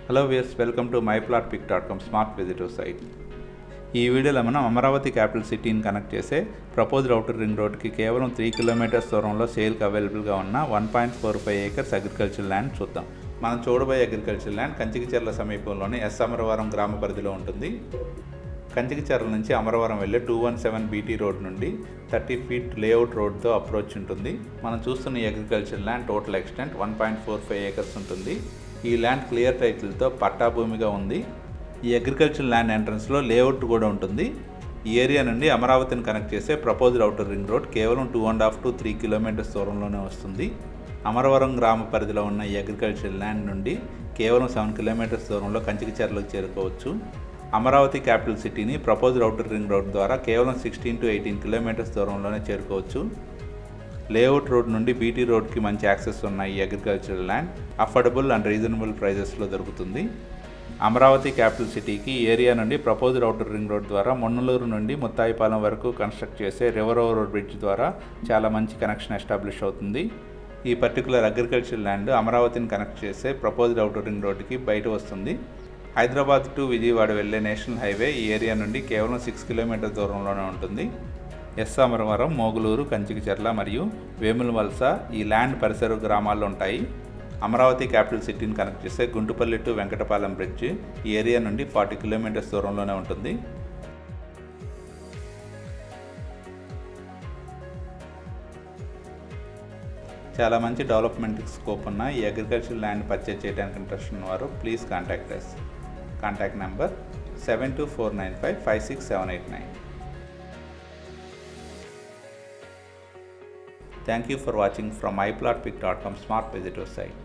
Hello viewers, welcome to myplotpic.com smart visitor site. ఈ వీడియోలో మనం అమరావతి క్యాపిటల్ సిటీని కనెక్ట్ చేసే ప్రపోజ్డ్ ఔటర్ రింగ్ రోడ్కి కేవలం 3 కిలోమీటర్స్ దూరంలో సేల్కి అవైలబుల్గా ఉన్న 1.45 ఏకర్స్ అగ్రికల్చర్ ల్యాండ్ చూద్దాం. మనం చూడబోయే అగ్రికల్చర్ ల్యాండ్ కంచికిచర్ల సమీపంలోని అమరవరం గ్రామ పరిధిలో ఉంటుంది. కంచికిచర్ల నుంచి అమరవరం వెళ్ళే 217 బీటీ రోడ్ నుండి 30 ఫీట్ లేఅవుట్ రోడ్తో అప్రోచ్ ఉంటుంది. మనం చూస్తున్న ఈ agriculture land total extent 1.45 acres ఉంటుంది. ఈ ల్యాండ్ క్లియర్ టైటిల్తో పట్టా భూమిగా ఉంది. ఈ అగ్రికల్చర్ ల్యాండ్ ఎంట్రన్స్లో లేఅవుట్ కూడా ఉంటుంది. ఈ ఏరియా నుండి అమరావతిని కనెక్ట్ చేసే ప్రపోజ్డ్ ఔటర్ రింగ్ రోడ్ కేవలం 2.5 to 3 కిలోమీటర్స్ దూరంలోనే వస్తుంది. అమరవరం గ్రామ పరిధిలో ఉన్న ఈ అగ్రికల్చర్ ల్యాండ్ నుండి కేవలం 7 కిలోమీటర్స్ దూరంలో కంచికిచర్లకు చేరుకోవచ్చు. అమరావతి క్యాపిటల్ సిటీని ప్రపోజ్డ్ ఔటర్ రింగ్ రోడ్ ద్వారా కేవలం 16 to 18 కిలోమీటర్స్ దూరంలోనే చేరుకోవచ్చు. లేఅవుట్ రోడ్ నుండి బీటీ రోడ్కి మంచి యాక్సెస్ ఉన్న ఈ agriculture land affordable and reasonable ప్రైజెస్లో దొరుకుతుంది. అమరావతి క్యాపిటల్ సిటీకి ఏరియా నుండి ప్రపోజ్డ్ ఔటర్ రింగ్ రోడ్ ద్వారా మొన్నలూరు నుండి ముత్తాయిపాలెం వరకు కన్స్ట్రక్ట్ చేసే రివర్ ఓవర్ బ్రిడ్జ్ ద్వారా చాలా మంచి కనెక్షన్ ఎస్టాబ్లిష్ అవుతుంది. ఈ పర్టికులర్ అగ్రికల్చర్ ల్యాండ్ అమరావతిని కనెక్ట్ చేసే ప్రపోజ్డ్ ఔటర్ రింగ్ రోడ్కి బయట వస్తుంది. హైదరాబాద్ టు విజయవాడ వెళ్లే నేషనల్ హైవే ఈ ఏరియా నుండి కేవలం 6 కిలోమీటర్ దూరంలోనే ఉంటుంది. అమరవరం, మోగులూరు, కంచికిచర్ల మరియు వేములవలస ఈ ల్యాండ్ పరిసర గ్రామాల్లో ఉంటాయి. అమరావతి క్యాపిటల్ సిటీని కనెక్ట్ చేసే గుంటుపల్లి టు వెంకటపాలెం బ్రిడ్జ్ ఈ ఏరియా నుండి 40 కిలోమీటర్స్ దూరంలోనే ఉంటుంది. చాలా మంచి డెవలప్మెంట్ స్కోప్ ఉన్న ఈ అగ్రికల్చర్ ల్యాండ్ పర్చేజ్ చేయడానికి ఇంట్రెస్ట్ ఉన్నవారు please contact us. Contact number 7249556789. Thank you for watching from myplotpic.com smart visitor site.